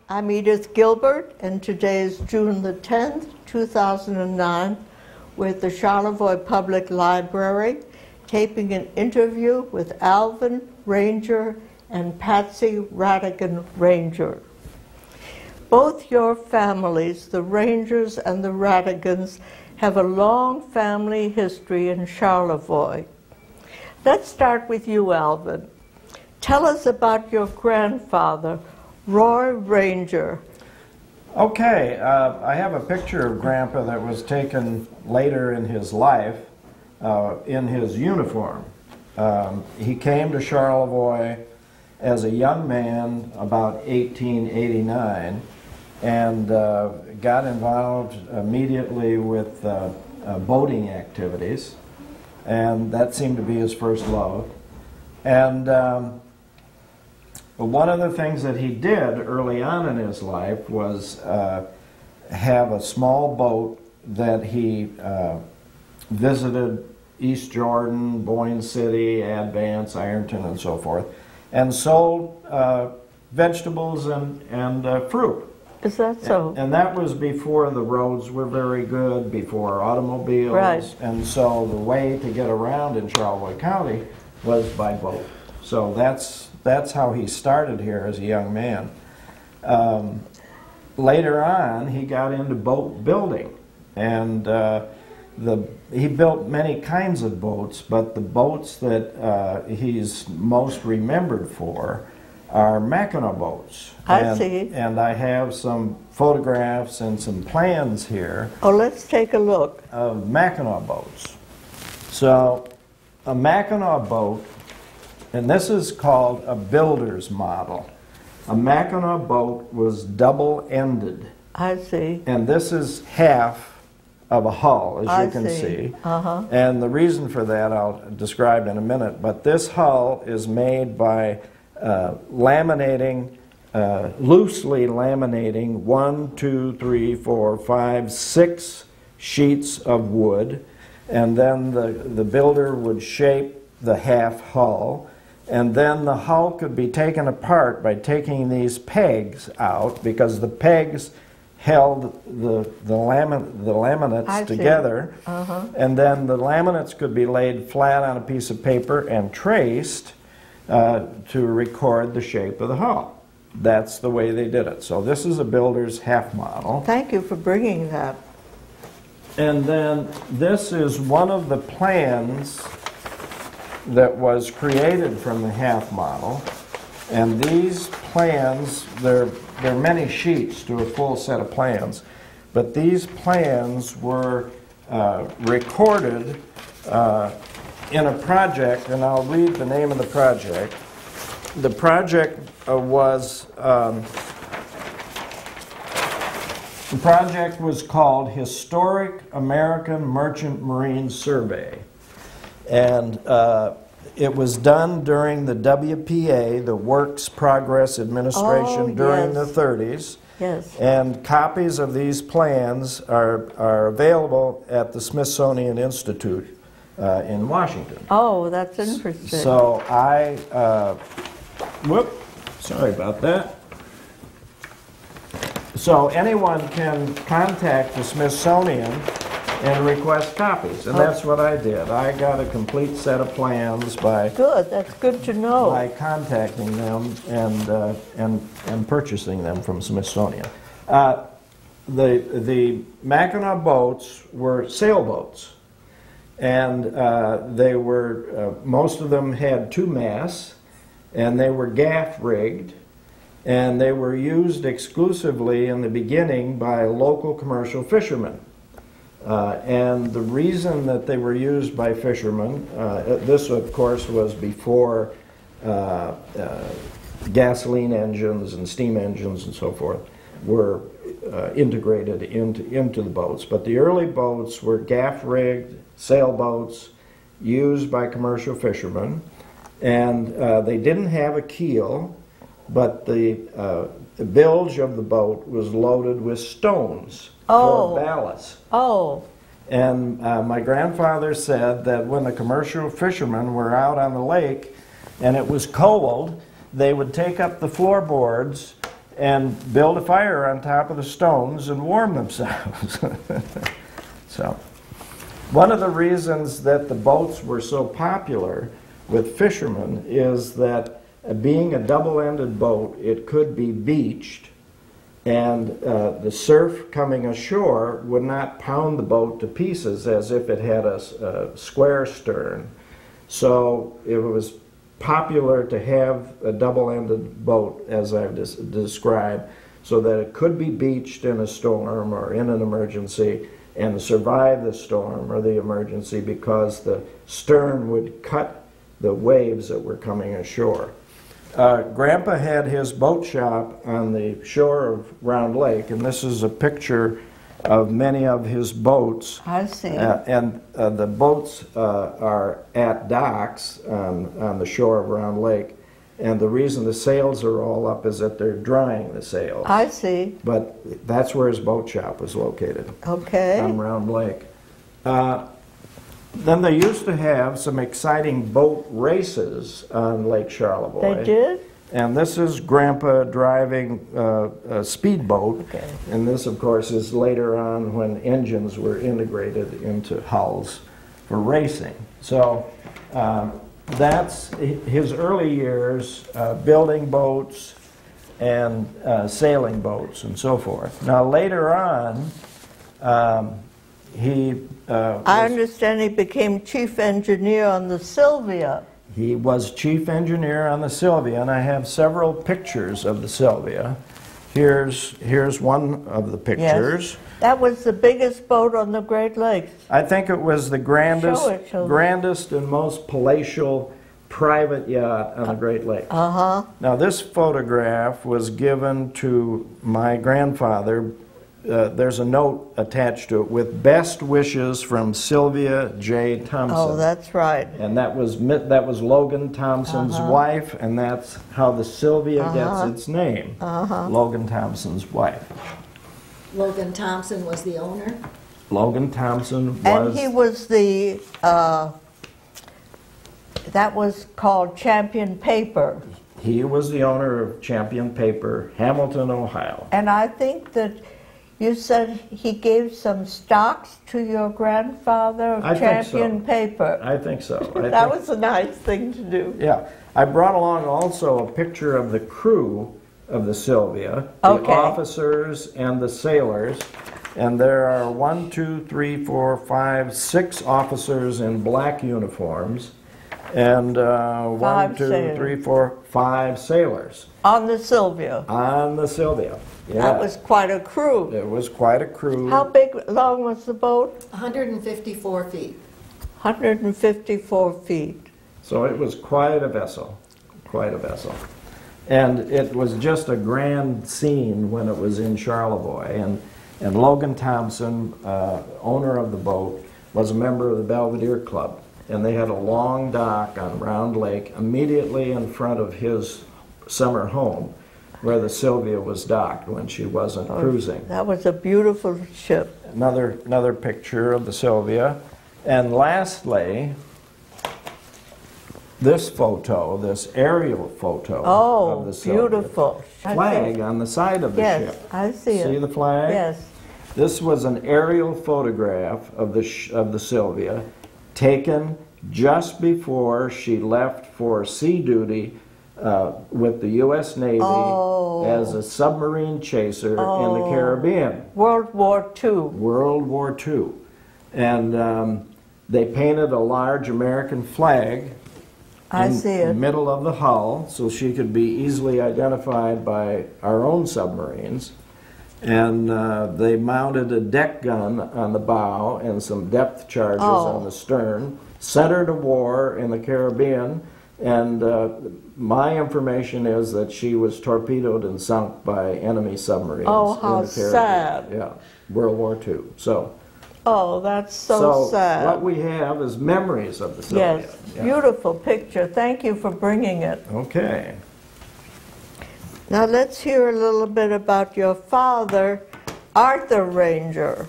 I'm Edith Gilbert, and today is June the 10th, 2009. We're at the Charlevoix Public Library, taping an interview with Alvin Ranger and Patsy Radigan Ranger. Both your families, the Rangers and the Radigans, have a long family history in Charlevoix. Let's start with you, Alvin. Tell us about your grandfather, Roy Ranger. Okay, I have a picture of Grandpa that was taken later in his life in his uniform. He came to Charlevoix as a young man about 1889 and got involved immediately with boating activities, and that seemed to be his first love. And one of the things that he did early on in his life was have a small boat that he visited East Jordan, Boyne City, Advance, Ironton, and so forth, and sold vegetables and fruit. Is that so? And that was before the roads were very good, before automobiles. Right. And so the way to get around in Charlevoix County was by boat. So that's how he started here as a young man. Later on, he got into boat building, and he built many kinds of boats, but the boats that he's most remembered for are Mackinac boats. I see. And I have some photographs and some plans here. Oh, let's take a look. Of Mackinac boats. So a Mackinac boat, and this is called a builder's model. A Mackinac boat was double-ended. I see. And this is half of a hull, as you can see. Uh-huh. And the reason for that I'll describe in a minute. But this hull is made by laminating, loosely laminating 1, 2, 3, 4, 5, 6 sheets of wood. And then the builder would shape the half hull. And then the hull could be taken apart by taking these pegs out, because the pegs held the laminates together. Uh-huh. And then the laminates could be laid flat on a piece of paper and traced to record the shape of the hull. That's the way they did it. So this is a builder's half model. Thank you for bringing that. And then this is one of the plans that was created from the half model. And these plans, there are many sheets to a full set of plans, but these plans were recorded in a project, and I'll read the name of the project. The project was called Historic American Merchant Marine Survey. And it was done during the WPA, the Works Progress Administration, during the 30s. Yes. And copies of these plans are available at the Smithsonian Institute in Washington. Oh, that's interesting. So sorry about that. So anyone can contact the Smithsonian and request copies, and that's what I did. I got a complete set of plans by good. That's good to know. By contacting them and purchasing them from Smithsonian. The Mackinac boats were sailboats, and they were most of them had 2 masts, and they were gaff rigged, and they were used exclusively in the beginning by local commercial fishermen. And the reason that they were used by fishermen, this of course was before gasoline engines and steam engines and so forth were integrated into the boats. But the early boats were gaff-rigged sailboats used by commercial fishermen, and they didn't have a keel, but the bilge of the boat was loaded with stones for ballast. Oh. And my grandfather said that when the commercial fishermen were out on the lake and it was cold, they would take up the floorboards and build a fire on top of the stones and warm themselves. So, one of the reasons that the boats were so popular with fishermen is that being a double-ended boat, it could be beached, and the surf coming ashore would not pound the boat to pieces as if it had a square stern. So it was popular to have a double-ended boat, as I've described, so that it could be beached in a storm or in an emergency and survive the storm or the emergency, because the stern would cut the waves that were coming ashore. Grandpa had his boat shop on the shore of Round Lake, and this is a picture of many of his boats. I see. And the boats are at docks on the shore of Round Lake, and the reason the sails are all up is that they're drying the sails. I see. But that's where his boat shop was located. Okay. On Round Lake. Then they used to have some exciting boat races on Lake Charlevoix. They did? And this is Grandpa driving a speedboat. Okay. And this, of course, is later on when engines were integrated into hulls for racing. So that's his early years, building boats and sailing boats and so forth. Now later on, I understand he became chief engineer on the Sylvia. He was chief engineer on the Sylvia, and I have several pictures of the Sylvia. Here's one of the pictures. Yes. That was the biggest boat on the Great Lakes. I think it was the grandest and most palatial private yacht on the Great Lakes. Now this photograph was given to my grandfather. There's a note attached to it with best wishes from Sylvia J. Thompson. Oh, that's right. And that was Logan Thompson's wife, and that's how the Sylvia gets its name. Logan Thompson's wife. Logan Thompson was the owner? Logan Thompson was... And he was the, that was called Champion Paper. He was the owner of Champion Paper, Hamilton, Ohio. And I think that you said he gave some stocks to your grandfather of Champion Paper. I think so. That was a nice thing to do. Yeah. I brought along also a picture of the crew of the Sylvia, the officers and the sailors. And there are 1, 2, 3, 4, 5, 6 officers in black uniforms, and 1, 2, 3, 4, 5 sailors. On the Sylvia? On the Sylvia. Yeah. That was quite a crew. It was quite a crew. How long was the boat? 154 feet. 154 feet. So it was quite a vessel, quite a vessel. And it was just a grand scene when it was in Charlevoix. And Logan Thompson, owner of the boat, was a member of the Belvedere Club. And they had a long dock on Round Lake immediately in front of his summer home, where the Sylvia was docked when she wasn't cruising. That was a beautiful ship. Another picture of the Sylvia. And lastly, this photo, this aerial photo of the Sylvia. Oh, beautiful. Flag on the side of the ship. Yes, I see it. See the flag? Yes. This was an aerial photograph of the Sylvia, taken just before she left for sea duty with the U.S. Navy as a submarine chaser in the Caribbean. World War II. World War II. And they painted a large American flag in the middle of the hull so she could be easily identified by our own submarines. And they mounted a deck gun on the bow and some depth charges on the stern, centered a war in the Caribbean, and my information is that she was torpedoed and sunk by enemy submarines in the Caribbean. Sad. Yeah, World War II. So. Oh, that's so sad. What we have is memories of the Sylvia. Yes, beautiful picture. Thank you for bringing it. Okay. Now let's hear a little bit about your father, Arthur Ranger.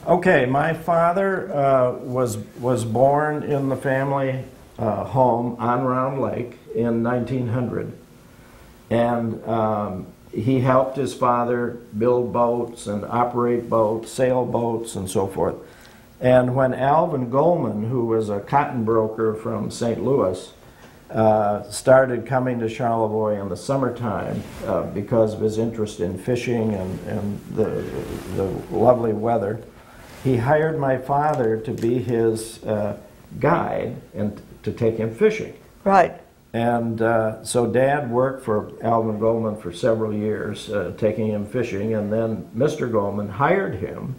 Okay, my father was born in the family home on Round Lake in 1900, and he helped his father build boats and operate boats, sail boats, and so forth. And when Alvin Goldman, who was a cotton broker from St. Louis, started coming to Charlevoix in the summertime because of his interest in fishing and the lovely weather, he hired my father to be his guide and to take him fishing. Right. And so Dad worked for Alvin Goldman for several years, taking him fishing, and then Mr. Goldman hired him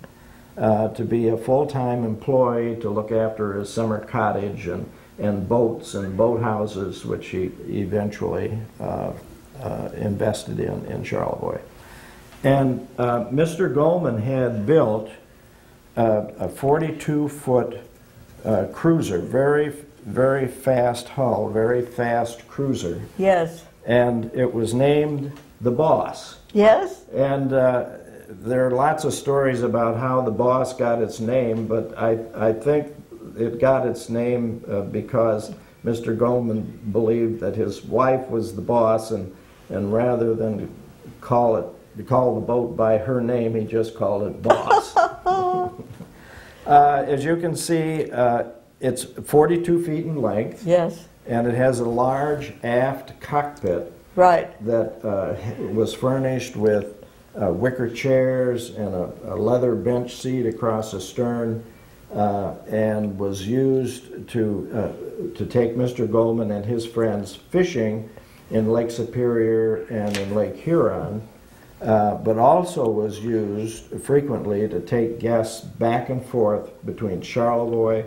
to be a full-time employee to look after his summer cottage and boats and boathouses, which he eventually invested in Charlevoix. And Mr. Goldman had built a 42-foot cruiser, very fast hull, very fast cruiser. Yes. And it was named the Boss. Yes. And there are lots of stories about how the Boss got its name, but I think it got its name because Mr. Goldman believed that his wife was the boss, and rather than call the boat by her name, he just called it Boss. As you can see, it's 42 feet in length. Yes. And it has a large aft cockpit. Right. That was furnished with wicker chairs and a leather bench seat across the stern, and was used to take Mr. Goldman and his friends fishing in Lake Superior and in Lake Huron, but also was used frequently to take guests back and forth between Charlevoix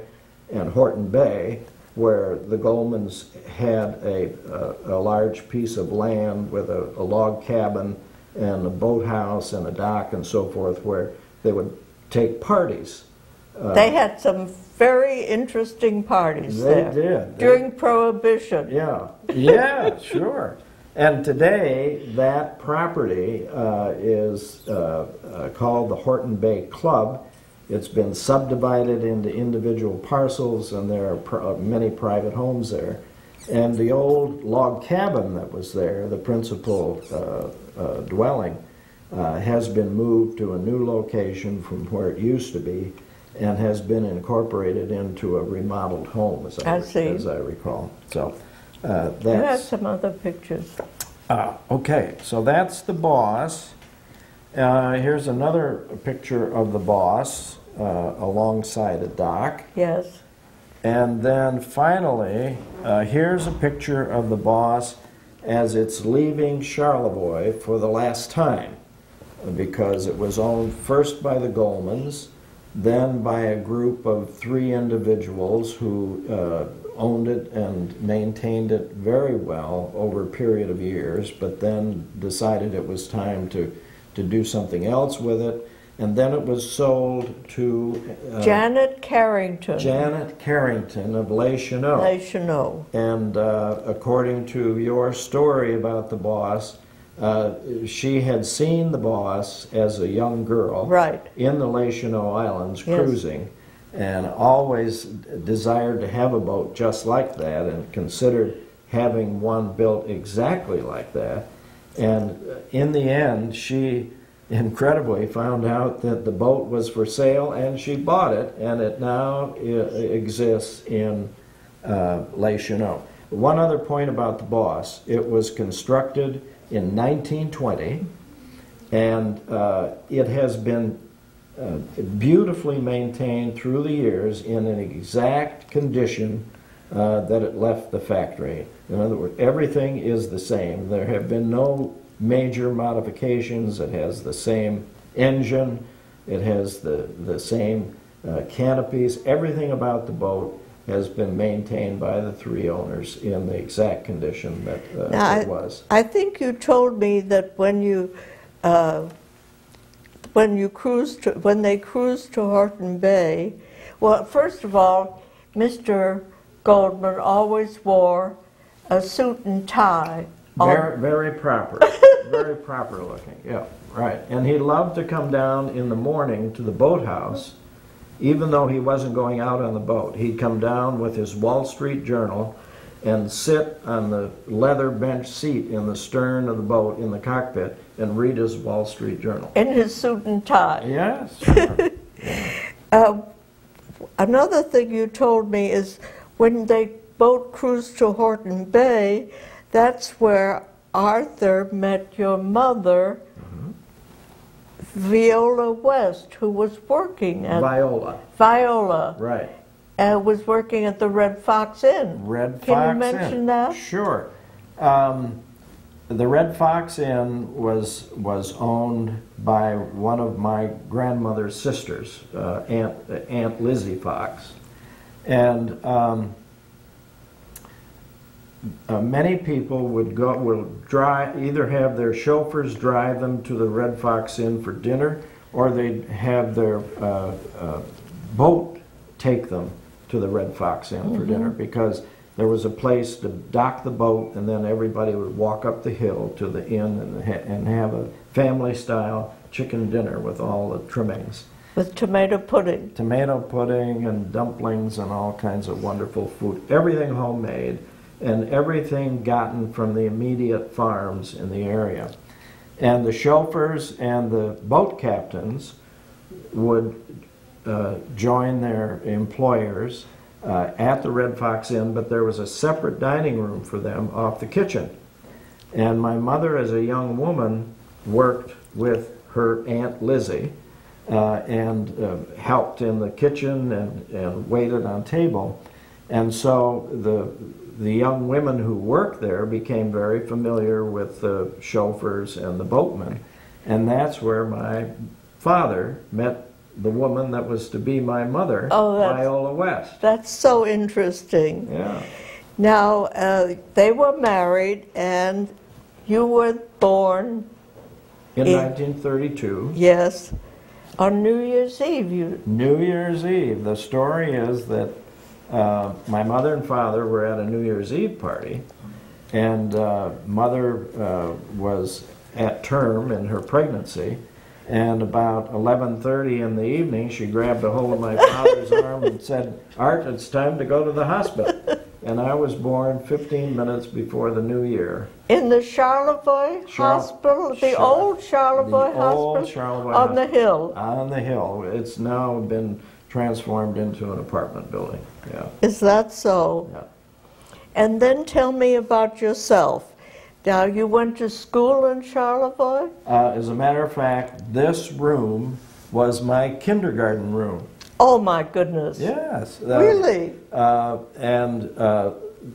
and Horton Bay, where the Goldmans had a large piece of land with a log cabin and a boathouse and a dock and so forth, where they would take parties. They had some very interesting parties there. They did. During Prohibition. Yeah, sure. And today, that property is called the Horton Bay Club. It's been subdivided into individual parcels, and there are many private homes there. And the old log cabin that was there, the principal dwelling, has been moved to a new location from where it used to be, and has been incorporated into a remodeled home, as I recall. So that's... You have some other pictures. Okay, so that's the Boss. Here's another picture of the Boss alongside a dock. Yes. And then finally, here's a picture of the Boss as it's leaving Charlevoix for the last time, because it was owned first by the Goldmans, then by a group of 3 individuals who owned it and maintained it very well over a period of years, but then decided it was time to do something else with it. And then it was sold to Janet Carrington. Janet Carrington of Les Chenaux. Les Chenaux. And according to your story about the Boss, she had seen the Boss as a young girl, right, in the Les Chenaux Islands cruising, and always desired to have a boat just like that, and considered having one built exactly like that. And in the end, she incredibly found out that the boat was for sale, and she bought it, and it now exists in Les Chenaux. One other point about the Boss: it was constructed in 1920, and it has been beautifully maintained through the years in an exact condition that it left the factory. In other words, everything is the same. There have been no major modifications. It has the same engine, it has the same canopies. Everything about the boat has been maintained by the 3 owners in the exact condition that it was. I think you told me that when they cruised to Horton Bay, well, first of all, Mr. Goldman always wore a suit and tie. Very proper, very proper looking. Yeah, right. And he loved to come down in the morning to the boathouse. Even though he wasn't going out on the boat, he'd come down with his Wall Street Journal and sit on the leather bench seat in the stern of the boat in the cockpit and read his Wall Street Journal. In his suit and tie. Yes, sure. Another thing you told me is when they boat cruised to Horton Bay, that's where Arthur met your mother, Viola West, who was working at... Viola. Right. Was working at the Red Fox Inn. Red Fox Inn. Can you mention that? Sure. The Red Fox Inn was owned by one of my grandmother's sisters, Aunt Lizzie Fox. And many people would either have their chauffeurs drive them to the Red Fox Inn for dinner, or they'd have their boat take them to the Red Fox Inn for dinner, because there was a place to dock the boat, and then everybody would walk up the hill to the inn and have a family-style chicken dinner with all the trimmings. With tomato pudding. Tomato pudding and dumplings and all kinds of wonderful food. Everything homemade, and everything gotten from the immediate farms in the area. And the chauffeurs and the boat captains would join their employers at the Red Fox Inn, but there was a separate dining room for them off the kitchen. And my mother, as a young woman, worked with her Aunt Lizzie and helped in the kitchen and waited on table. And so the young women who worked there became very familiar with the chauffeurs and the boatmen. And that's where my father met the woman that was to be my mother, Viola West. That's so interesting. Yeah. Now, they were married, and you were born... In 1932. Yes. On New Year's Eve. New Year's Eve. The story is that my mother and father were at a New Year's Eve party, and mother was at term in her pregnancy. And about 11:30 in the evening, she grabbed a hold of my father's arm and said, "Art, it's time to go to the hospital." And I was born 15 minutes before the new year. In the Charlevoix Hospital? The old Charlevoix Hospital? Old Charlevoix on the hill? On the hill. It's now been transformed into an apartment building. Yeah. Is that so? Yeah. And then tell me about yourself. Now, you went to school in Charlevoix? As a matter of fact, this room was my kindergarten room. Oh, my goodness. Yes. Really? And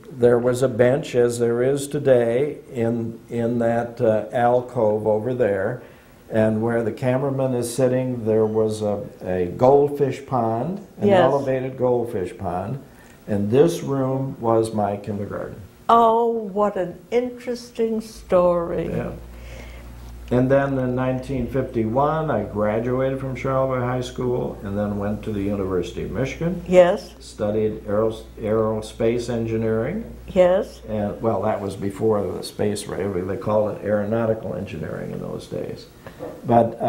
there was a bench, as there is today, in that alcove over there. And where the cameraman is sitting, there was a goldfish pond, an elevated goldfish pond. And this room was my kindergarten. Oh, what an interesting story. Yeah. And then in 1951, I graduated from Charlevoix High School and then went to the University of Michigan. Yes. Studied aerospace engineering. Yes. And, well, that was before the space race. They called it aeronautical engineering in those days. But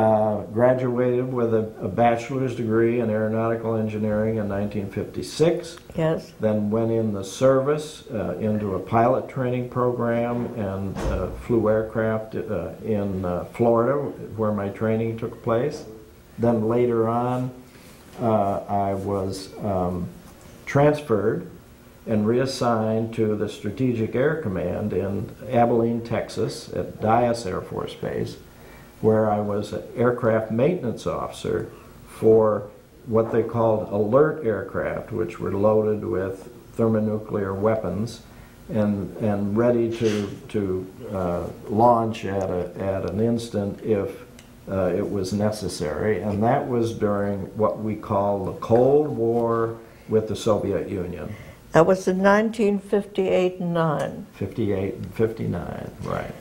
graduated with a bachelor's degree in aeronautical engineering in 1956. Yes. Then went in the service into a pilot training program and flew aircraft in Florida, where my training took place. Then later on, I was transferred and reassigned to the Strategic Air Command in Abilene, Texas, at Dyess Air Force Base, where I was an aircraft maintenance officer for what they called alert aircraft, which were loaded with thermonuclear weapons and ready to launch at an instant if it was necessary. And that was during what we call the Cold War with the Soviet Union. That was in 1958 and 9. 58 and 59, right.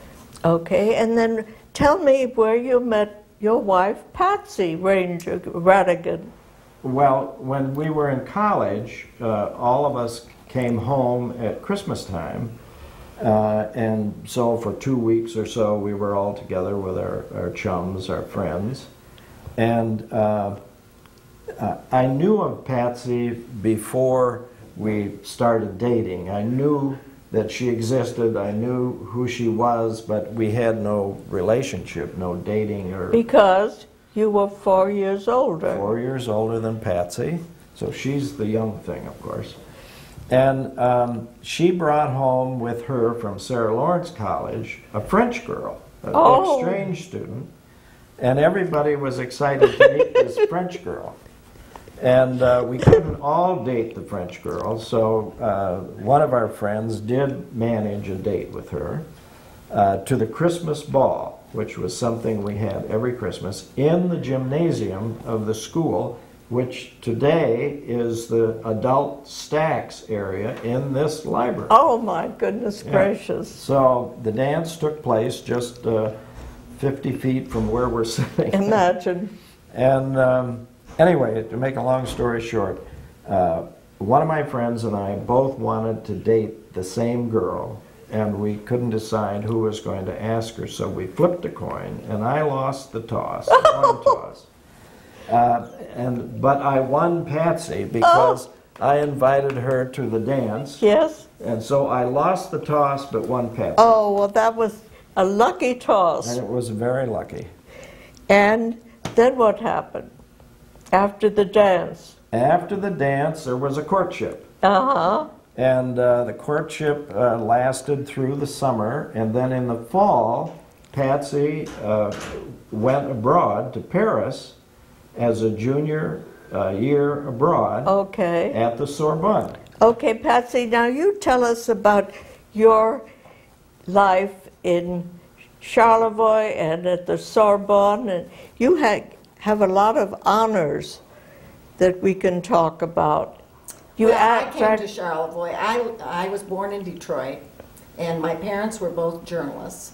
Okay, and then tell me where you met your wife, Patsy Radigan. Well, when we were in college, all of us came home at Christmas time, and so for 2 weeks or so we were all together with our chums, our friends. And I knew of Patsy before we started dating. I knew that she existed. I knew who she was, but we had no relationship, no dating or... Because you were 4 years older. 4 years older than Patsy, so she's the young thing, of course. And she brought home with her from Sarah Lawrence College a French girl, an exchange student, and everybody was excited to meet this French girl. And we couldn't all date the French girl, so one of our friends did manage a date with her to the Christmas ball, which was something we had every Christmas in the gymnasium of the school, which today is the adult stacks area in this library. Oh my goodness gracious. So the dance took place just 50 feet from where we're sitting. Imagine. And anyway, to make a long story short, one of my friends and I both wanted to date the same girl, and we couldn't decide who was going to ask her, so we flipped a coin, and I lost the toss, the coin toss. But I won Patsy because I invited her to the dance. Yes. And so I lost the toss but won Patsy. Oh, well, that was a lucky toss. And it was very lucky. And then what happened after the dance? After the dance, there was a courtship. Uh-huh. And the courtship lasted through the summer. And then in the fall, Patsy went abroad to Paris as a junior year abroad at the Sorbonne. Okay, Patsy, now you tell us about your life in Charlevoix and at the Sorbonne. And you have a lot of honors that we can talk about. I came to Charlevoix. I was born in Detroit, and my parents were both journalists.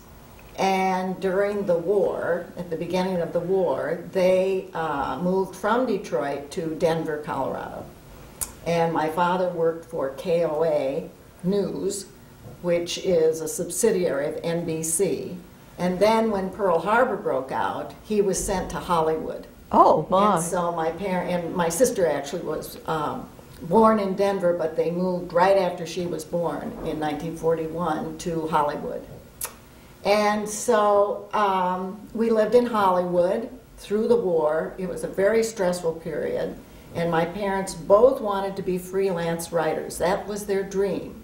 And during the war, at the beginning of the war, they moved from Detroit to Denver, Colorado. And my father worked for KOA News, which is a subsidiary of NBC. And then when Pearl Harbor broke out, he was sent to Hollywood. Oh, my. And so my sister actually was born in Denver, but they moved right after she was born in 1941 to Hollywood. And so we lived in Hollywood through the war. It was a very stressful period. And my parents both wanted to be freelance writers. That was their dream.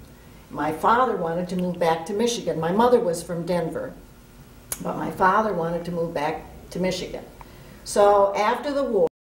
My father wanted to move back to Michigan. My mother was from Denver, but my father wanted to move back to Michigan. So after the war,